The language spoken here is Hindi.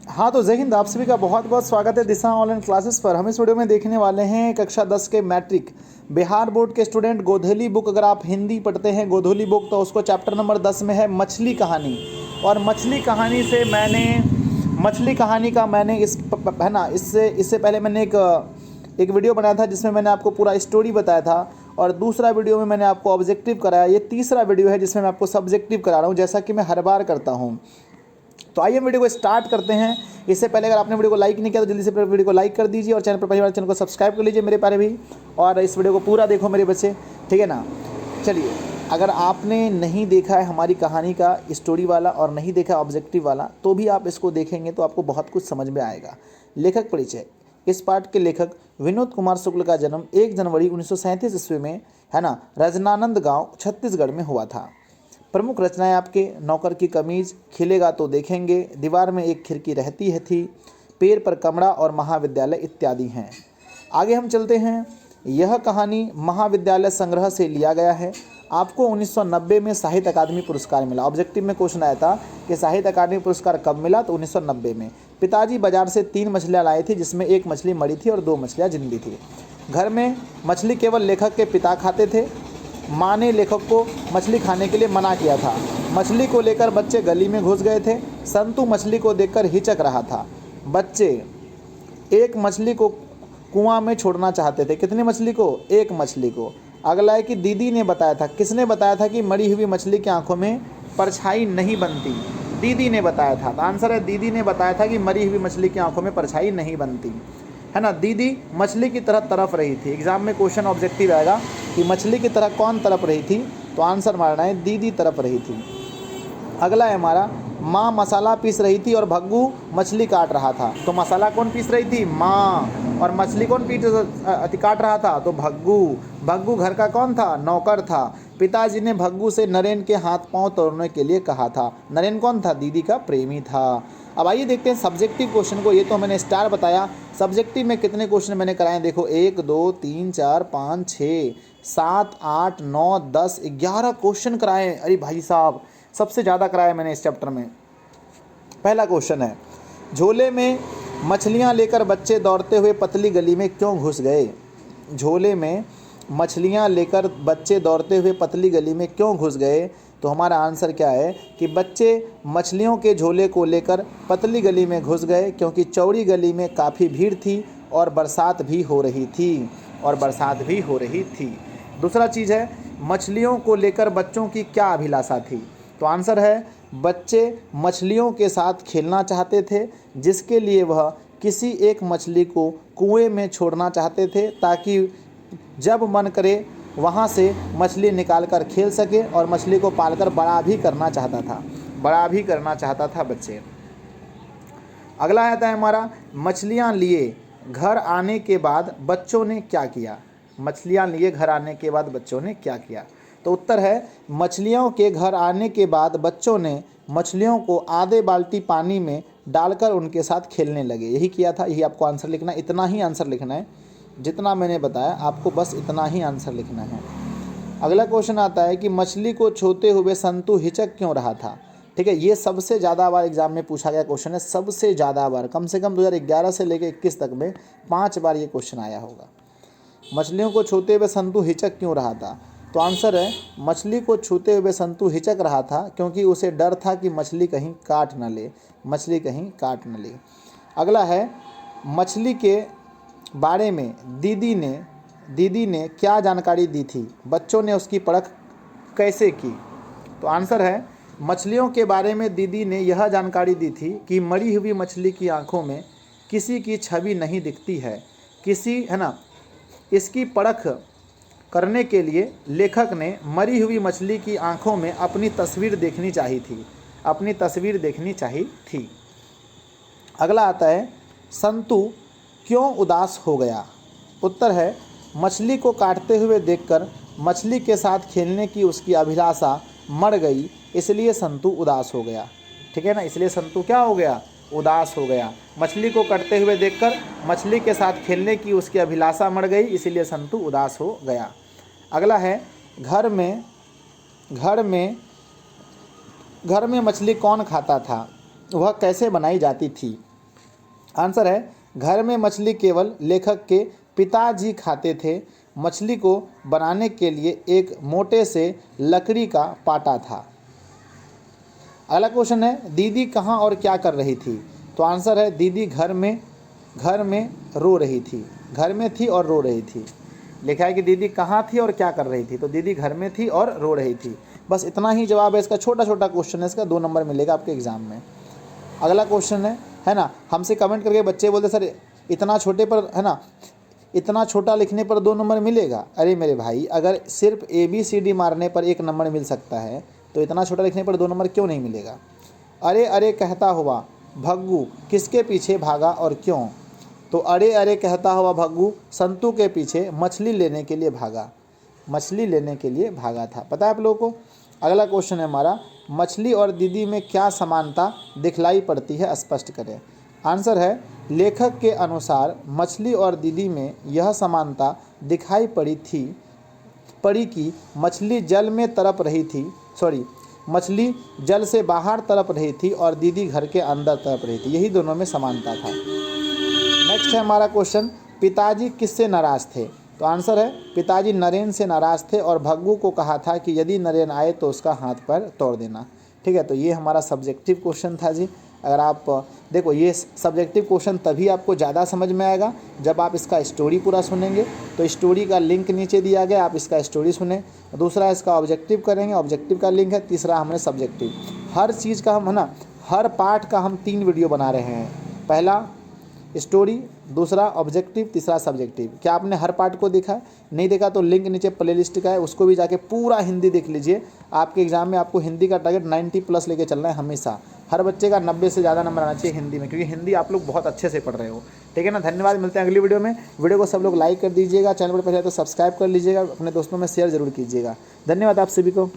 हाँ तो जय हिंद, आप सभी का बहुत बहुत स्वागत है दिशा ऑनलाइन क्लासेस पर। हम इस वीडियो में देखने वाले हैं कक्षा 10 के मैट्रिक बिहार बोर्ड के स्टूडेंट गोधली बुक। अगर आप हिंदी पढ़ते हैं गोधली बुक तो उसको चैप्टर नंबर 10 में है मछली कहानी। और मछली कहानी से मछली कहानी का मैंने है ना, इससे पहले मैंने एक वीडियो बनाया था जिसमें मैंने आपको पूरा स्टोरी बताया था, और दूसरा वीडियो में मैंने आपको ऑब्जेक्टिव कराया। ये तीसरा वीडियो है जिसमें मैं आपको सब्जेक्टिव करा रहा हूँ, जैसा कि मैं हर बार करता हूँ। तो आइए वीडियो को स्टार्ट करते हैं। इससे पहले अगर आपने वीडियो को लाइक नहीं किया तो जल्दी से वीडियो को लाइक कर दीजिए, और चैनल पर पहली बार चैनल को सब्सक्राइब कर लीजिए मेरे प्यारे भी, और इस वीडियो को पूरा देखो मेरे बच्चे, ठीक है ना। चलिए, अगर आपने नहीं देखा है हमारी कहानी का स्टोरी वाला और नहीं देखा ऑब्जेक्टिव वाला, तो भी आप इसको देखेंगे तो आपको बहुत कुछ समझ में आएगा। लेखक परिचय। इस पाठ के लेखक विनोद कुमार शुक्ल का जन्म 1 जनवरी 1937 ईस्वी में, है ना, रजनानंद गांव छत्तीसगढ़ में हुआ था। प्रमुख रचनाएं आपके नौकर की कमीज, खिलेगा तो देखेंगे, दीवार में एक खिड़की रहती है थी, पेड़ पर कमरा और महाविद्यालय इत्यादि हैं। आगे हम चलते हैं। यह कहानी महाविद्यालय संग्रह से लिया गया है। आपको 1990 में साहित्य अकादमी पुरस्कार मिला। ऑब्जेक्टिव में क्वेश्चन आया था कि साहित्य अकादमी पुरस्कार कब मिला, तो 1990 में। पिताजी बाजार से 3 मछलियाँ लाए थी, जिसमें 1 मछली मरी थी और 2 मछलियाँ जिंदी थी। घर में मछली केवल लेखक के पिता खाते थे। माँ ने लेखक को मछली खाने के लिए मना किया था। मछली को लेकर बच्चे गली में घुस गए थे। संतू मछली को देखकर हिचक रहा था। बच्चे एक मछली को कुआं में छोड़ना चाहते थे। कितनी मछली को? 1 मछली को। अगला है कि दीदी ने बताया था। किसने बताया था कि मरी हुई मछली की आंखों में परछाई नहीं बनती? दीदी ने बताया था। तो आंसर है दीदी ने बताया था कि मरी हुई मछली की आंखों में परछाई नहीं बनती, है ना। दीदी मछली की तरह तरफ रही थी। एग्जाम में क्वेश्चन ऑब्जेक्टिव आएगा कि मछली की तरह कौन तरफ रही थी, तो आंसर मारना है दीदी तरफ रही थी। अगला है हमारा, माँ मसाला पीस रही थी और भग्गू मछली काट रहा था। तो मसाला कौन पीस रही थी? माँ। और मछली कौन काट रहा था? तो भग्गू। भग्गू घर का कौन था? नौकर था। पिताजी ने भग्गू से नरेन के हाथ पांव तोड़ने के लिए कहा था। नरेन कौन था? दीदी का प्रेमी था। अब आइए देखते हैं सब्जेक्टिव क्वेश्चन को। ये तो मैंने स्टार बताया। सब्जेक्टिव में कितने क्वेश्चन मैंने कराए देखो, 1 2 3 4 5 6 7 8 9 10 11 क्वेश्चन कराए। अरे भाई साहब, सबसे ज़्यादा कराया मैंने इस चैप्टर में। पहला क्वेश्चन है, झोले में मछलियाँ लेकर बच्चे दौड़ते हुए पतली गली में क्यों घुस गए? झोले में मछलियाँ लेकर बच्चे दौड़ते हुए पतली गली में क्यों घुस गए? तो हमारा आंसर क्या है कि बच्चे मछलियों के झोले को लेकर पतली गली में घुस गए क्योंकि चौड़ी गली में काफ़ी भीड़ थी और बरसात भी हो रही थी। दूसरा चीज़ है, मछलियों को लेकर बच्चों की क्या अभिलाषा थी? तो आंसर है बच्चे मछलियों के साथ खेलना चाहते थे, जिसके लिए वह किसी एक मछली को कुएं में छोड़ना चाहते थे ताकि जब मन करे वहाँ से मछली निकाल कर खेल सके, और मछली को पालकर बड़ा भी करना चाहता था बच्चे। अगला आता है हमारा, मछलियाँ लिए घर आने के बाद बच्चों ने क्या किया? मछलियाँ लिए घर आने के बाद बच्चों ने क्या किया? तो उत्तर है, मछलियों के घर आने के बाद बच्चों ने मछलियों को आधे बाल्टी पानी में डालकर उनके साथ खेलने लगे। यही किया था, यही आपको आंसर लिखना है। इतना ही आंसर लिखना है, जितना मैंने बताया आपको बस इतना ही आंसर लिखना है। अगला क्वेश्चन आता है कि मछली को छूते हुए संतू हिचक क्यों रहा था? ठीक है, ये सबसे ज़्यादा बार एग्जाम में पूछा गया क्वेश्चन है। सबसे ज़्यादा बार, कम से कम 2011 से लेकर 21 तक में 5 बार ये क्वेश्चन आया होगा। मछलियों को छूते हुए संतू हिचक क्यों रहा था? तो आंसर है, मछली को छूते हुए संतू हिचक रहा था क्योंकि उसे डर था कि मछली कहीं काट न ले। अगला है, मछली के बारे में दीदी ने क्या जानकारी दी थी? बच्चों ने उसकी परख कैसे की? तो आंसर है, मछलियों के बारे में दीदी ने यह जानकारी दी थी कि मरी हुई मछली की आंखों में किसी की छवि नहीं दिखती है। इसकी परख करने के लिए लेखक ने मरी हुई मछली की आंखों में अपनी तस्वीर देखनी चाहिए थी। अगला आता है, संतू क्यों उदास हो गया? उत्तर है, मछली को काटते हुए देखकर मछली के साथ खेलने की उसकी अभिलाषा मर गई, इसलिए संतू उदास हो गया। ठीक है ना, इसलिए संतू क्या हो गया? उदास हो गया। मछली को काटते हुए देखकर मछली के साथ खेलने की उसकी अभिलाषा मर गई, इसीलिए संतू उदास हो गया। अगला है, घर में मछली कौन खाता था? वह कैसे बनाई जाती थी? आंसर है घर में मछली केवल लेखक के पिताजी खाते थे। मछली को बनाने के लिए एक मोटे से लकड़ी का पाटा था। अगला क्वेश्चन है दीदी कहाँ और क्या कर रही थी। तो आंसर है दीदी घर में रो रही थी। घर में थी और रो रही थी। लिखा है कि दीदी कहाँ थी और क्या कर रही थी, तो दीदी घर में थी और रो रही थी। बस इतना ही जवाब है इसका। छोटा छोटा क्वेश्चन है इसका, 2 नंबर मिलेगा आपके एग्जाम में। अगला क्वेश्चन है ना, हमसे कमेंट करके बच्चे बोलते सर इतना छोटे पर है ना, इतना छोटा लिखने पर 2 नंबर मिलेगा। अरे मेरे भाई, अगर सिर्फ ABCD मारने पर 1 नंबर मिल सकता है तो इतना छोटा लिखने पर 2 नंबर क्यों नहीं मिलेगा। अरे अरे कहता हुआ भग्गू किसके पीछे भागा और क्यों। तो अरे अरे कहता हुआ भग्गू संतू के पीछे मछली लेने के लिए भागा। मछली लेने के लिए भागा था। पता है आप लोगों को। अगला क्वेश्चन है हमारा मछली और दीदी में क्या समानता दिखलाई पड़ती है, स्पष्ट करें। आंसर है लेखक के अनुसार मछली और दीदी में यह समानता दिखाई पड़ी कि मछली जल में तड़प रही थी, मछली जल से बाहर तड़प रही थी और दीदी घर के अंदर तड़प रही थी। यही दोनों में समानता था। नेक्स्ट है हमारा क्वेश्चन पिताजी किससे नाराज थे। तो आंसर है पिताजी नरेन से नाराज थे और भग्गू को कहा था कि यदि नरेन आए तो उसका हाथ पैर तोड़ देना। ठीक है, तो ये हमारा सब्जेक्टिव क्वेश्चन था जी। अगर आप देखो, ये सब्जेक्टिव क्वेश्चन तभी आपको ज़्यादा समझ में आएगा जब आप इसका स्टोरी पूरा सुनेंगे। तो स्टोरी का लिंक नीचे दिया गया, आप इसका स्टोरी सुने। दूसरा इसका ऑब्जेक्टिव करेंगे, ऑब्जेक्टिव का लिंक है। तीसरा हमने सब्जेक्टिव। हर चीज़ का हम है ना, हर पार्ट का हम 3 वीडियो बना रहे हैं। पहला स्टोरी, दूसरा ऑब्जेक्टिव, तीसरा सब्जेक्टिव। क्या आपने हर पार्ट को देखा है? नहीं देखा तो लिंक नीचे प्लेलिस्ट का है, उसको भी जाके पूरा हिंदी देख लीजिए। आपके एग्जाम में आपको हिंदी का टारगेट 90+ लेके चलना है हमेशा। हर बच्चे का 90 से ज़्यादा नंबर आना चाहिए हिंदी में, क्योंकि हिंदी आप लोग बहुत अच्छे से पढ़ रहे हो। ठीक है ना। धन्यवाद, मिलते हैं अगली वीडियो में। वीडियो को सब लोग लाइक कर दीजिएगा, चैनल पर पहले तो सब्सक्राइब कर लीजिएगा, अपने दोस्तों में शेयर जरूर कीजिएगा। धन्यवाद आप सभी को।